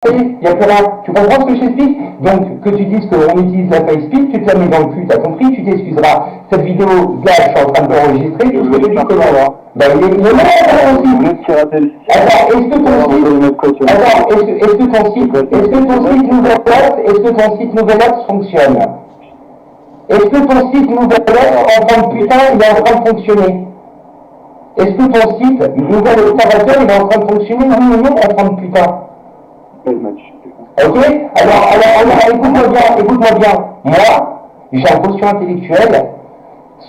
ça y est, il n'y a plus rien. Tu comprends ce que je t'explique? Donc, que tu dises qu'on utilise la FaceSpeak, tu te la mets dans le cul, t'as compris? Tu t'excuseras. Cette vidéo, là, je suis en train de l'enregistrer, tout ce que tu dis, c'est là. Ben, il est là aussi. Attends, est-ce que ton site Nouvelle Apps fonctionne? Est-ce que ton site Nouvelle Apps, en tant que putain, il est en train de fonctionner? Est-ce que ton site Nouvel Observateur, il est en train de fonctionner? Oui ou non, en tant que putain? Ok? Alors, écoute-moi bien. Moi, j'ai un quotient intellectuel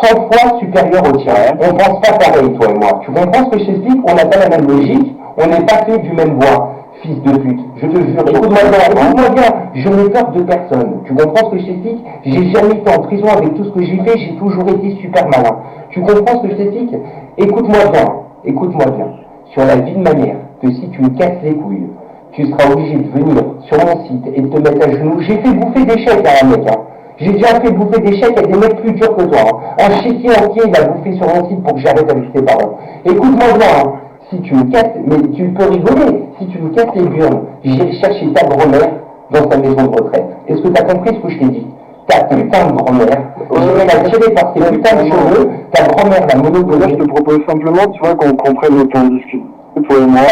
100 fois supérieur au tien. On pense pas pareil, toi et moi. Tu comprends ce que je t'explique? On n'a pas la même logique, on n'est pas fait du même bois. Fils de pute, je te jure, écoute-moi bien, je n'ai peur de personne. Tu comprends ce que je t'explique? J'ai jamais été en prison avec tout ce que j'ai fait, j'ai toujours été super malin. Tu comprends ce que je t'explique? Écoute-moi bien. Sur la vie de ma mère, que si tu me casses les couilles, tu seras obligé de venir sur mon site et de te mettre à genoux. J'ai fait bouffer des chèques à un mec, hein. J'ai déjà fait bouffer des chèques à des mecs plus durs que toi. Hein. Un chéquier entier, il a bouffé sur mon site pour que j'arrête avec tes parents. Écoute-moi bien, hein. Si tu me casses, mais tu peux rigoler, si tu me casses les burnes, j'irai chercher ta grand-mère dans sa maison de retraite. Est-ce que tu as compris ce que je t'ai dit? Ta putain de grand-mère, j'irai la tirer par ses putains de cheveux, ta grand-mère la monopolie. Là, je te propose simplement, tu vois, qu'on prenne le temps de discuter. Toi et moi. Je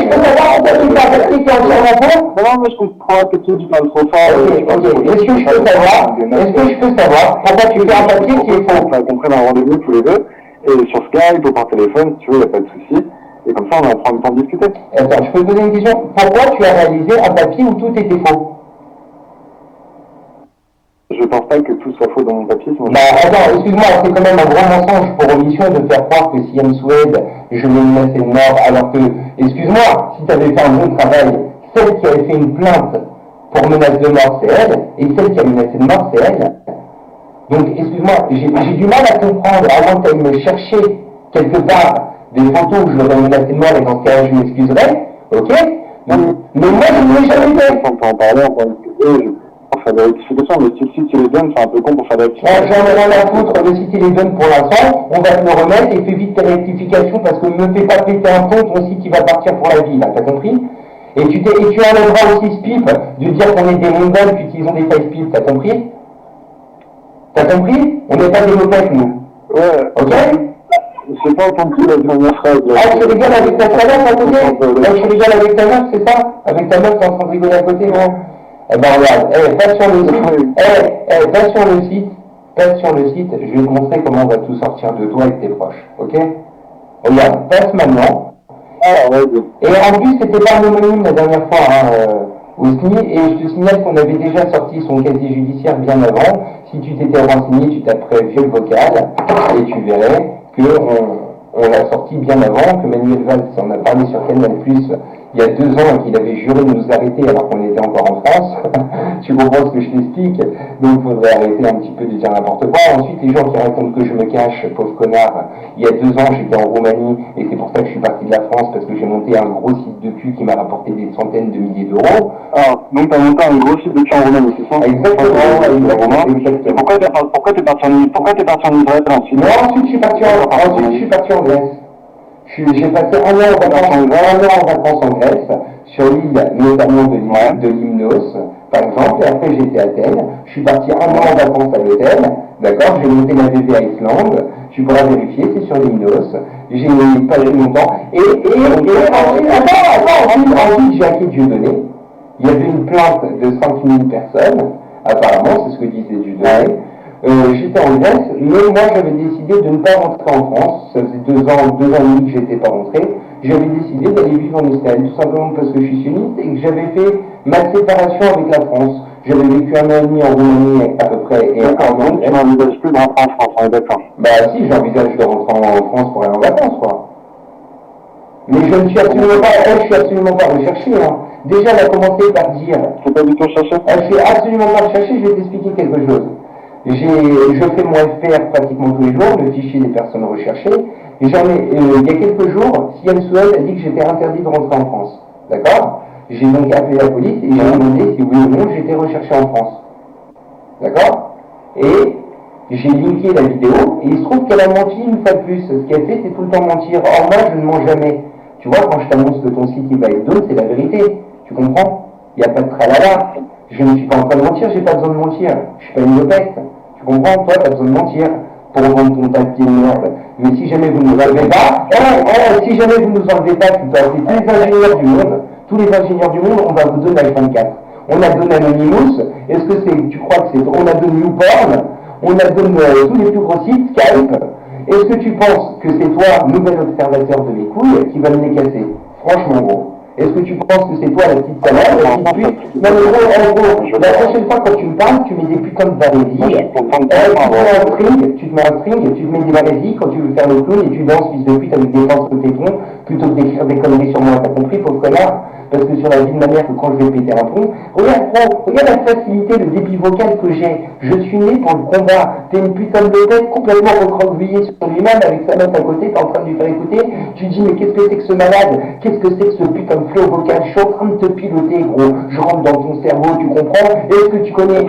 peux savoir pourquoi tu t'as averti qui est entièrement faux? Non, mais je comprends que tu parles trop fort. Ok. Est-ce que je peux savoir pourquoi tu fais un papier qui est faux? Qu'on prenne un rendez-vous tous les deux, et sur Skype ou par téléphone, si tu veux, il n'y a pas de souci. Et comme ça, on prend le temps de discuter. Attends, je peux te poser une question? Pourquoi tu as réalisé un papier où tout était faux? Je pense pas que tout soit faux dans mon papier. Attends, excuse-moi, c'est quand même un grand mensonge pour omission de faire croire que si M. Suède, je l'ai menacé de mort, alors que, excuse-moi, si tu avais fait un bon travail, celle qui avait fait une plainte pour menace de mort, c'est elle, et celle qui a menacé de mort, c'est elle. Donc, excuse-moi, j'ai du mal à comprendre, avant que tu ailles me chercher quelque part des photos où je l'aurais menacé de mort, et dans ce cas-là, je m'excuserais, ok? Mais moi, je ne l'ai jamais fait. On peut en parler, on peut en discuter. Pour faire des rectifications, mais si tu les donnes, c'est un peu con pour faire des rectifications. J'en ai rien à foutre de si tu les donnes pour l'instant, on va te le remettre et fais vite tes rectifications parce que ne me fais pas péter un pont, ton site il va partir pour la vie, là, t'as compris? Et tu enlèveras aussi ce pipe de dire qu'on est des mongols puis qu'ils ont des face pipes, t'as compris? T'as compris? On n'est pas des mocaques, nous. Ouais. Ok? J'ai pas entendu la dernière phrase. Ah, tu rigoles avec ta meuf à côté? Tu rigoles avec ta meuf, c'est ça? Avec ta meuf, t'es en train de rigoler à côté, non? Eh ben regarde, passe sur le site, passe sur le site, je vais te montrer comment on va tout sortir de toi et de tes proches, ok? Regarde, passe maintenant. Ah, ouais. Et en plus, c'était pas anonyme la dernière fois, hein, au SNI, et je te signale qu'on avait déjà sorti son casier judiciaire bien avant. Si tu t'étais renseigné, tu taperais vieux vocal, et tu verrais qu'on l'a sorti bien avant, que Manuel Valls en a parlé sur Canal+, il y a 2 ans, qu'il avait juré de nous arrêter alors qu'on était encore en France. Tu comprends ce que je t'explique? Donc il faudrait arrêter un petit peu de dire n'importe quoi. Ensuite, les gens qui racontent que je me cache, pauvre connard, il y a 2 ans, j'étais en Roumanie, et c'est pour ça que je suis parti de la France, parce que j'ai monté un gros site de cul qui m'a rapporté des centaines de milliers d'euros. Ah, donc t'as monté un gros site de cul en Roumanie, c'est ça? Exactement. Pourquoi t'es parti en Israël ensuite? Non, ensuite je suis parti en Grèce. J'ai passé un an en vacances en Grèce, sur l'île notamment de Limnos, par exemple, et après j'étais à Athènes. Je suis parti un an en vacances à l'hôtel, d'accord, j'ai monté ma bébé à Islande, tu pourras vérifier, c'est sur Limnos, j'ai pas eu longtemps, et ensuite j'ai acquis Dieudonné. Il y avait une plainte de 5000 personnes, apparemment, c'est ce que disait Dieudonné. J'étais en Grèce, mais moi j'avais décidé de ne pas rentrer en France. Ça faisait 2 ans et demi que j'étais pas rentré. J'avais décidé d'aller vivre en Israël, tout simplement parce que je suis sioniste et que j'avais fait ma séparation avec la France. J'avais vécu 1 an et demi en Roumanie à peu près. Et donc tu n'envisages plus de rentrer en France, on est d'accord? Bah si, j'envisage de rentrer en France pour aller en vacances, quoi. Mais je ne suis absolument pas recherché. Hein. Déjà, elle a commencé par dire... C'est pas du tout cherché? Je suis absolument pas recherché, je vais t'expliquer quelque chose. Je fais mon FPR pratiquement tous les jours, le fichier des personnes recherchées. Et il y a quelques jours, Siam Souel a dit que j'étais interdit de rentrer en France. D'accord? J'ai donc appelé la police et j'ai demandé si oui ou non j'étais recherché en France. D'accord? Et j'ai linké la vidéo et il se trouve qu'elle a menti une fois de plus. Ce qu'elle fait, c'est tout le temps mentir. Or, moi, je ne mens jamais. Tu vois, quand je t'annonce que ton site il va être deux, c'est la vérité. Tu comprends? Il n'y a pas de tralala. Je ne suis pas en train de mentir, j'ai pas besoin de mentir. Je suis pas une lopette. Tu comprends? Toi, tu as besoin de mentir pour vendre ton papier de merde. Mais si jamais vous nous enlevez pas, si jamais vous nous enlevez pas, tu peux appeler tous les ingénieurs du monde. Tous les ingénieurs du monde, on va vous donner H24. On a donné Anonymous. Est-ce que c'est, tu crois que c'est, on a donné YouPorn. On a donné tous les plus gros sites, Skype. Est-ce que tu penses que c'est toi, nouvel observateur de mes couilles, qui va me les casser? Franchement, gros. Est-ce que tu penses que c'est toi la petite salade? Non, mais gros, en gros, la prochaine fois quand tu me parles, tu mets des putains de barésies. Tu te mets un string, tu te mets des barésies quand tu veux faire le clown et tu danses fils de pute avec des danses de tétons plutôt que d'écrire des conneries sur moi. T'as compris, pauvre connard? Parce que sur la vie de ma mère, que quand je vais péter un pont, regarde la facilité, le débit vocal que j'ai. Je suis né pour le combat. T'es une putain de tête complètement recroquevillée sur lui-même avec sa note à côté, t'es en train de lui faire écouter. Tu dis, mais qu'est-ce que c'est que ce malade? Qu'est-ce que c'est que ce putain de flow vocal? Je suis en train de te piloter, gros. Je rentre dans ton cerveau, tu comprends? Est-ce que tu connais? Tu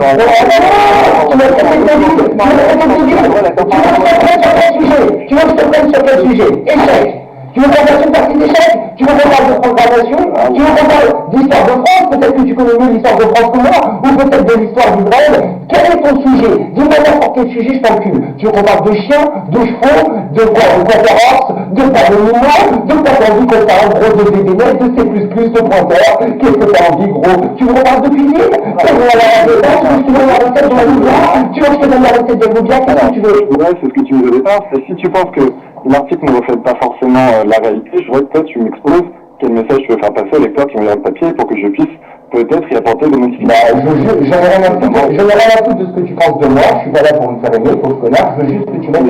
vas se prendre sur quel sujet? Échec. Tu veux qu'on fasse une partie d'échecs? Tu veux qu'on parle de programmation? Tu veux qu'on parle d'histoire de France? Peut-être que tu connais mieux l'histoire de France que moi, ou peut-être de l'histoire d'Israël. Quel est ton sujet? Dis-moi n'importe quel sujet, je t'encule. Tu veux qu'on parle de chiens, de chevaux, de quoi? De conférences, de panneaux, de quoi t'as envie qu'on parle, gros, de VBNet, de C++, de pointeur? Qu'est-ce que t'as envie, gros? Tu veux qu'on parle de cuisine? Tu veux que je te donne la recette de la Loubia? Tu veux que je te donne la recette de la Loubia? Qu'est-ce que tu veux? Ouais, c'est ce que tu me disais au départ. Et si tu penses que l'article ne reflète pas forcément la réalité, je voudrais que toi tu m'exposes quel message tu veux faire passer au lecteur qui me l'a le papier pour que je puisse peut-être y apporter des modifications. J'en ai rien à foutre de ce que tu penses de moi, je suis pas là pour me faire aimer, pauvre connard, je veux juste que tu mettes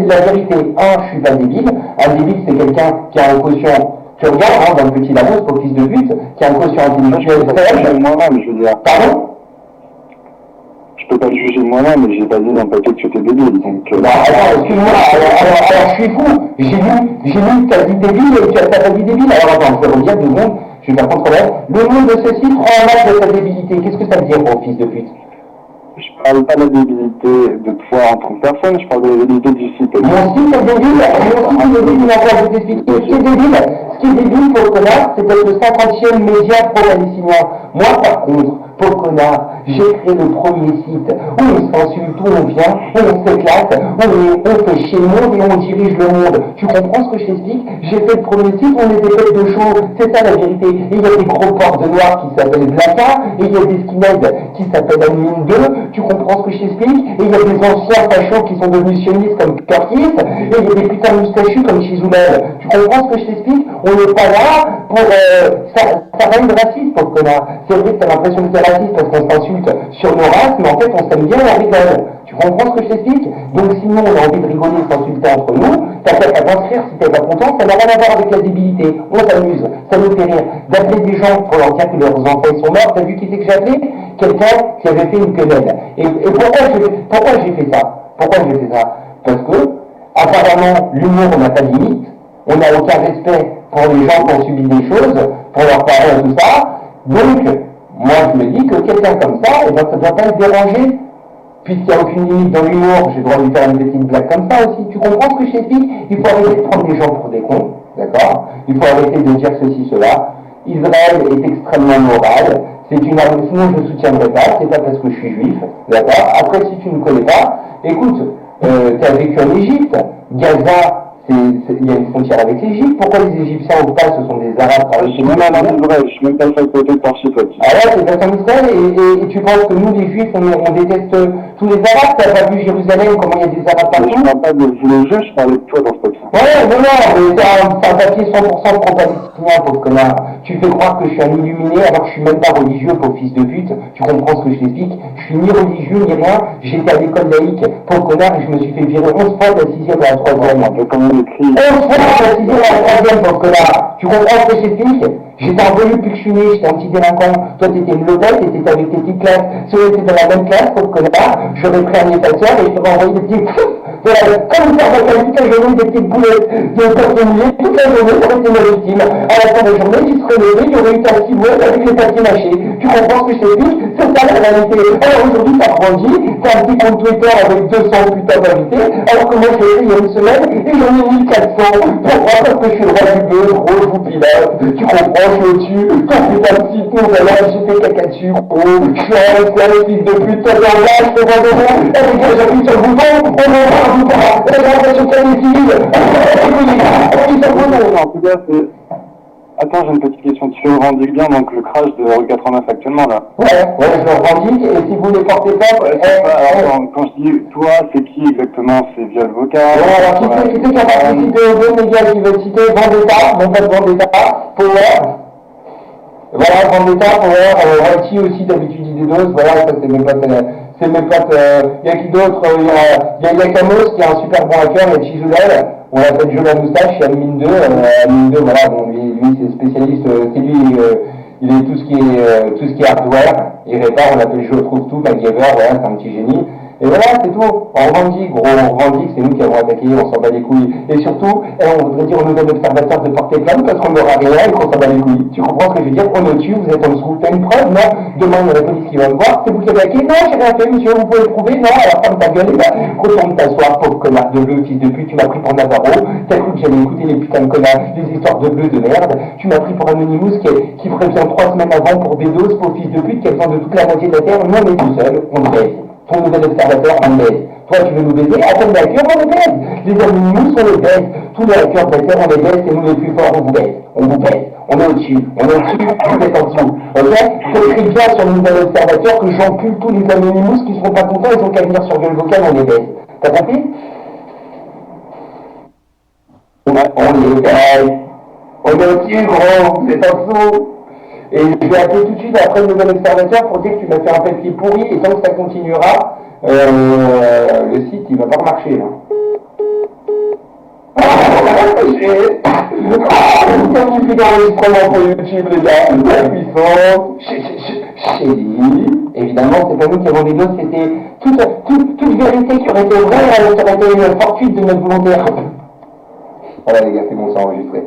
la vérité. Un, je suis pas débile, un débile c'est quelqu'un qui a un quotient, tu regardes dans le petit Larousse, au fils de pute, qui a un quotient intellectuel faible. Moi-même, je veux dire. Pardon? Je peux pas le juger moi-même, mais j'ai pas dit dans le papier que tu étais débile. Donc, attends, excuse-moi, alors je suis fou. J'ai lu que t'as dit débile et tu t'as pas dit débile. Alors attends, je vais redire 2 secondes, je vais faire contrôler. Le nom de ce site rend hommage de ta débilité. Qu'est-ce que ça veut dire, gros fils de pute? je parle pas de la débilité de toi en tant que personne, je parle de la débilité du site. Mon site est débile, encore je vais t'expliquer. Ce qui est débile pour le connard, c'est d'être le 50e média pro-palestinien. Moi, par contre, pauvre connard, j'ai créé le premier site où on s'insulte, où on vient, où on s'éclate, où on fait chier le monde et on dirige le monde. Tu comprends ce que je t'explique? J'ai fait le premier site où on était fait de show, c'est ça la vérité. Et il y a des gros porcs de noirs qui s'appellent Blacka, et il y a des skinheads qui s'appellent Admin 2, tu comprends ce que je t'explique? Et il y a des anciens fachos qui sont devenus sionistes comme Curtis, et il y a des putains de moustachus comme Chizoumen. Tu comprends ce que je t'explique? On n'est pas là pour... ça règne raciste, pauvre connard. C'est vrai que t'as l'impression que c'est raciste parce qu'on s'insulte sur nos races, mais en fait on s'aime bien et on rigole. Tu comprends ce que je t'explique? Donc sinon on a envie de rigoler, de s'insulter entre nous, t'as qu'à t'inscrire si t'es pas content, ça n'a rien à voir avec la débilité. On s'amuse, ça nous fait rire. D'appeler des gens pour leur dire que leurs enfants sont morts, t'as vu qui c'est que j'ai appelé? Quelqu'un qui avait fait une quenelle. Et pourquoi j'ai fait ça? Pourquoi j'ai fait ça? Parce que, apparemment, l'humour n'a pas de limite, on n'a aucun respect pour les gens qui ont subi des choses, pour leurs parents et tout ça. Donc, moi je me dis que quelqu'un comme ça, eh ben, ça ne doit pas être dérangé. Puisqu'il n'y a aucune limite dans l'humour, j'ai le droit de lui faire une petite blague comme ça aussi. Tu comprends ce que je t'explique? Il faut arrêter de prendre les gens pour des cons, d'accord? Il faut arrêter de dire ceci, cela. Israël est extrêmement moral. C'est une arme, sinon je ne soutiendrai pas, c'est pas parce que je suis juif, d'accord? Après, si tu ne connais pas, écoute, tu as vécu en Égypte, Gaza, il y a une frontière avec l'Égypte, pourquoi les Égyptiens ou pas, ce sont des Arabes? Je suis même pas en Israël, je suis même pas à côté de Parchipot. Ah ouais, c'est pas en Israël, et tu penses que nous, les Juifs, on déteste tous les Arabes? T'as pas vu Jérusalem, comment il y a des Arabes partout? Je parle pas de vous les juifs, je parlais de toi dans ce papier. Ouais, non, mais c'est un papier 100% pro-palestinien, pauvre connard. Tu fais croire que je suis un illuminé alors que je suis même pas religieux, pauvre fils de pute. Tu comprends ce que je t'explique? Je suis ni religieux ni rien. J'étais à l'école laïque, pauvre connard, et je me suis fait virer 11 fois de la 6e à la 3e. Un peu comme on écrit. 11 fois de la 6e à la 3e, pauvre connard. Tu comprends ce que je t'explique? J'étais un voyou depuis que je suis né, j'étais un petit délinquant. Toi, t'étais une lobette et t'étais avec tes petites classes. Si on était dans la même classe, pauvre connard, j'aurais pris un effaceur et je t'aurais envoyé des petits Voilà, comme ça, on va toute la journée des petites boulettes de papier mouillé, toute la journée, ça aurait été légitime. À la fin de la journée, tu serais levé, il y aurait eu ta silhouette avec les papiers mâchés. Tu comprends ce que je t'explique? C'est ça la réalité. Alors aujourd'hui, t'as grandi, t'as un petit compte Twitter avec 200 putains d'invités, alors que moi, je l'ai fait il y a une semaine et j'en ai 1400. Pourquoi? Parce que je suis le roi du bœuf, gros, je vous pilote. Tu comprends, je suis au-dessus. Quand tu fais un petit tour, alors j'ai fait caca dessus, gros. Je suis un fils de pute, toi, dans là, je te vois de moi. Et les gars, j'appuie sur le bouton, on va voir un bouton. Et j'ai l'impression qu'il y a des civils. Appuie sur le bouton. En tout cas, c'est... Attends, j'ai une petite question. Tu revendiques bien donc le crash de rue 89 actuellement là? Ouais, je le revendique, et si vous les portez pas, alors, quand je dis toi, c'est qui exactement? C'est via le vocal? alors qui c'est qui a participé aux deux médias qui veulent citer Vendetta, non pas Vendetta, Power. Voilà, Vendetta, Power, Righty aussi d'habitude Idédos, voilà, ça c'est mes potes, il y a qui d'autre, il y a Yakamos qui est un super bon hacker, il y a Chizulel, on l'appelle Joe la moustache, il y a Mine 2, voilà, bon, lui c'est spécialiste, c'est lui, il est tout ce qui est hardware, il répare, on l'appelle Joe trouve tout, MacGyver, voilà, c'est un petit génie. Et voilà, c'est tout. On revendique, gros, on revendique, c'est nous qui avons attaqué, on s'en bat les couilles. Et surtout, on voudrait dire aux nouveaux observateurs de porter plainte parce qu'on n'aura rien et qu'on s'en bat les couilles. Tu comprends ce que je veux dire? On est au-dessus, vous êtes en dessous. T'as une preuve? Non. Demain, il y a la police qui va me voir. C'est vous qui avez attaqué? Non, j'ai rien fait, monsieur, vous pouvez le prouver? Non, alors ferme ta gueule et là, retourne t'asseoir, pauvre connard de bleu, fils de pute, tu m'as pris pour Navarro. T'as cru que j'allais écouter les putains de connards, les histoires de bleu de merde. Tu m'as pris pour Anonymous qui ferait bien 3 semaines avant pour Bédos, pauvre fils de pute, qui a besoin de toute la moitié de la terre. Nous, on est tout seul, on baise. Ton nouvel observateur, on baise. Toi, tu veux nous baiser? Attends, les hackers, on les baise. Les Anonymous, on les baise. Tous les hackers de la terre, on les baise, et nous les plus forts, on vous baise. On vous baise. On est au-dessus. On est au-dessus, vous êtes en dessous. Ok? C'est écrit bien sur le nouvel observateur que j'encule tous les Anonymous qui seront pas contents, ils ont qu'à venir sur Gueule Vocale, on les baise. T'as compris? On les baise. On est au-dessus, gros. Vous êtes en dessous. Et je vais appeler tout de suite après le nouvel observateur pour dire que tu m'as fait un papier pourri et tant que ça continuera, le site il va pas marcher. Magnifique enregistrement pour YouTube les gars, la puissance, chérie. Évidemment c'est pas nous qui avons des doses, c'était toute vérité qui aurait été vraie, ça aurait été une fortuite de notre volontaire. Voilà les gars, c'est bon, c'est enregistré.